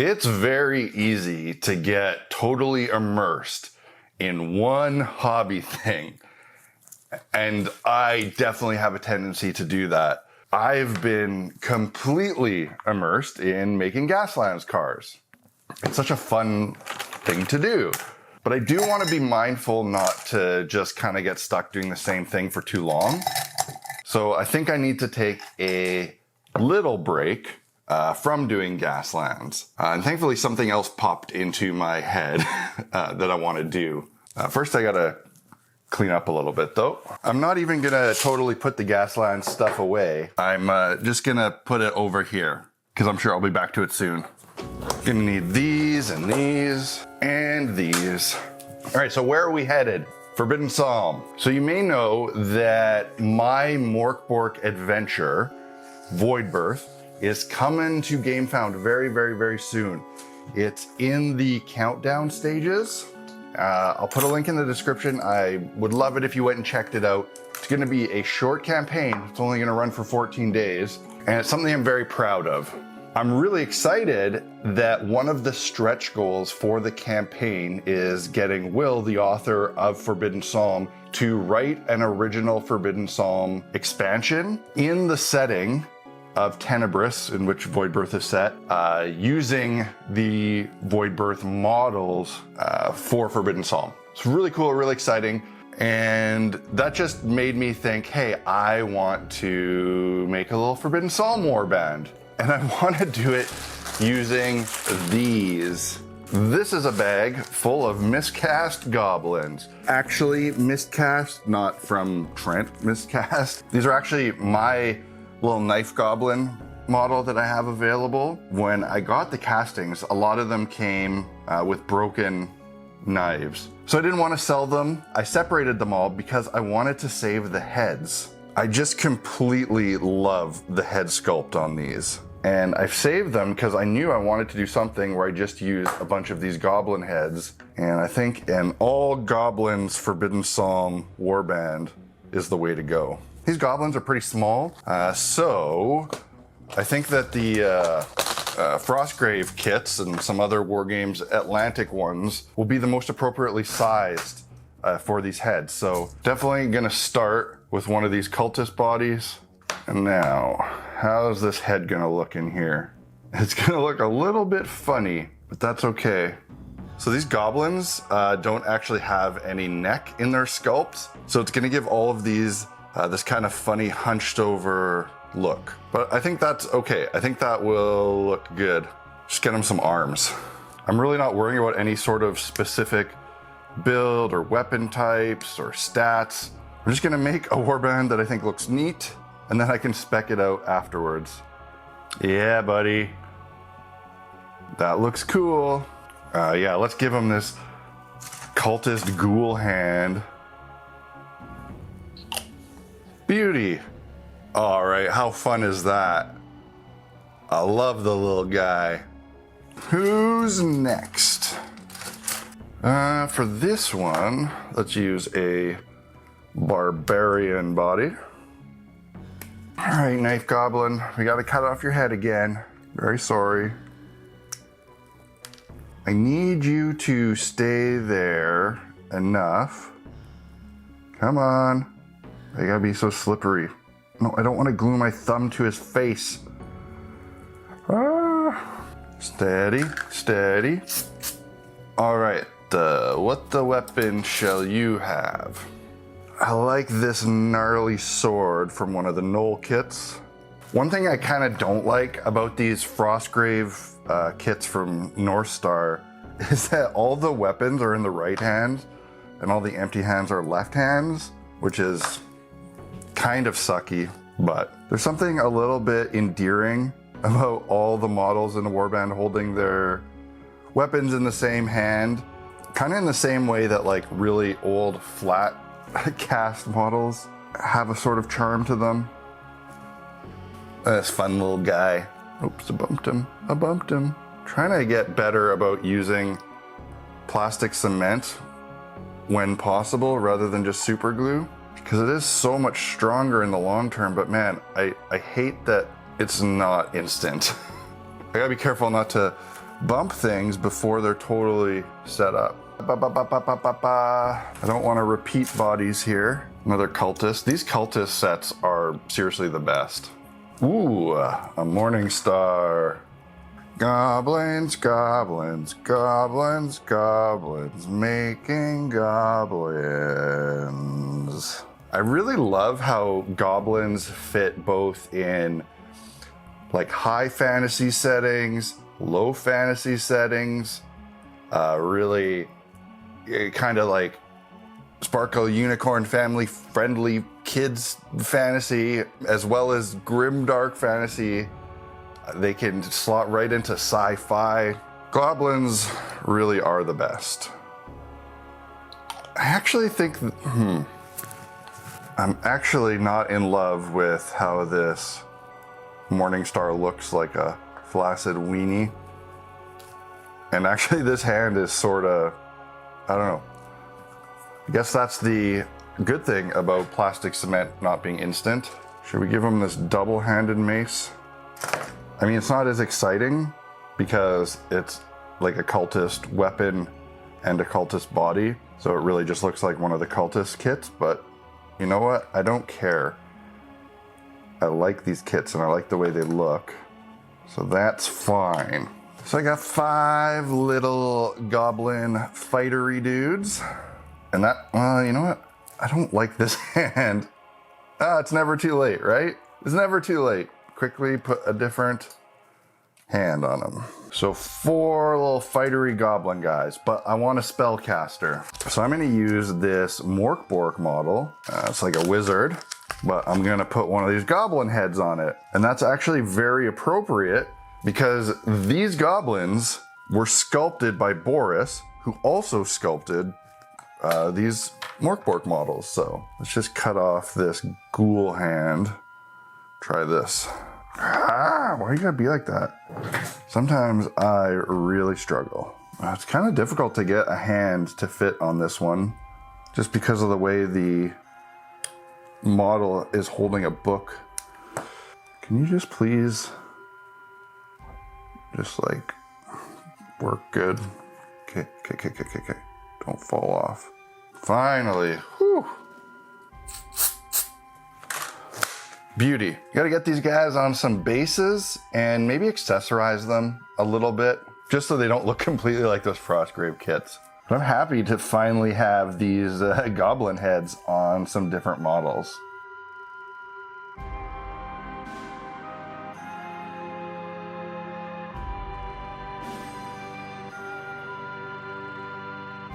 It's very easy to get totally immersed in one hobby thing. And I definitely have a tendency to do that. I've been completely immersed in making Gaslands cars. It's such a fun thing to do. But I do want to be mindful not to just kind of get stuck doing the same thing for too long. So I think I need to take a little break from doing Gaslands. And thankfully something else popped into my head that I want to do. First I gotta clean up a little bit though. I'm not even gonna totally put the Gaslands stuff away. I'm just gonna put it over here because I'm sure I'll be back to it soon. Gonna need these and these and these. All right, so where are we headed? Forbidden Psalm. So you may know that my Morkbork adventure, Voidbirth, is coming to GameFound very, very, very soon. It's in the countdown stages. I'll put a link in the description. I would love it if you went and checked it out. It's gonna be a short campaign. It's only gonna run for 14 days. And it's something I'm very proud of. I'm really excited that one of the stretch goals for the campaign is getting Will, the author of Forbidden Psalm, to write an original Forbidden Psalm expansion in the setting of Tenebris, in which Voidbirth is set, using the Voidbirth models for Forbidden Psalm. It's really cool, really exciting. And that just made me think, hey, I want to make a little Forbidden Psalm warband. And I want to do it using these. This is a bag full of miscast goblins. Actually, miscast, not from Trent miscast. These are actually my little knife goblin model that I have available. When I got the castings, a lot of them came with broken knives. So I didn't want to sell them. I separated them all because I wanted to save the heads. I just completely love the head sculpt on these. And I've saved them because I knew I wanted to do something where I just use a bunch of these goblin heads. And I think an all goblins Forbidden Psalm warband is the way to go. These goblins are pretty small. So I think that the Frostgrave kits and some other Wargames Atlantic ones will be the most appropriately sized for these heads. So definitely gonna start with one of these cultist bodies. And now, how's this head gonna look in here? It's gonna look a little bit funny, but that's okay. So these goblins don't actually have any neck in their sculpts. So it's gonna give all of these this kind of funny hunched over look. But I think that's okay. I think that will look good. Just get them some arms. I'm really not worrying about any sort of specific build or weapon types or stats. I'm just gonna make a warband that I think looks neat, and then I can spec it out afterwards. Yeah, buddy. That looks cool. Yeah, let's give him this cultist ghoul hand. Beauty. All right, how fun is that? I love the little guy. Who's next? For this one, let's use a barbarian body. All right, knife goblin, we gotta cut off your head again. Very sorry. I need you to stay there enough. Come on. I gotta be so slippery. No, I don't want to glue my thumb to his face. Steady, steady. All right, what the weapon shall you have? I like this gnarly sword from one of the Knoll kits. One thing I kind of don't like about these Frostgrave kits from North Star is that all the weapons are in the right hand and all the empty hands are left hands, which is kind of sucky, but there's something a little bit endearing about all the models in the warband holding their weapons in the same hand, kind of in the same way that like really old flat cast models have a sort of charm to them. This fun little guy. Oops, I bumped him. Trying to get better about using plastic cement when possible rather than just super glue, because it is so much stronger in the long term, but man, I hate that it's not instant. I gotta be careful not to bump things before they're totally set up. I don't want to repeat bodies here. Another cultist. These cultist sets are seriously the best. Ooh, a morning star. Goblins, goblins, goblins, goblins, making goblins. I really love how goblins fit both in like high fantasy settings, low fantasy settings, really kind of like Sparkle Unicorn family friendly kids fantasy, as well as grimdark fantasy. They can slot right into sci-fi. Goblins really are the best. I actually think, I'm actually not in love with how this Morningstar looks like a flaccid weenie. And actually this hand is sort of, I don't know. I guess that's the good thing about plastic cement not being instant. Should we give him this double-handed mace? I mean, it's not as exciting because it's like a cultist weapon and a cultist body. So it really just looks like one of the cultist kits, but you know what? I don't care. I like these kits and I like the way they look. So that's fine. So I got 5 little goblin fightery dudes. And that, well, you know what? I don't like this hand. It's never too late, right? It's never too late. Quickly put a different hand on them. So 4 little fightery goblin guys, but I want a spellcaster. So I'm gonna use this Morkbork model. It's like a wizard, but I'm gonna put one of these goblin heads on it. And that's actually very appropriate because these goblins were sculpted by Boris, who also sculpted these Morkbork models. So let's just cut off this ghoul hand. Try this. Why you gotta be like that? Sometimes I really struggle. It's kind of difficult to get a hand to fit on this one just because of the way the model is holding a book. Can you just please just like work good? Okay. Don't fall off. Finally. Whew. Beauty. You gotta get these guys on some bases and maybe accessorize them a little bit just so they don't look completely like those Frostgrave kits. But I'm happy to finally have these goblin heads on some different models.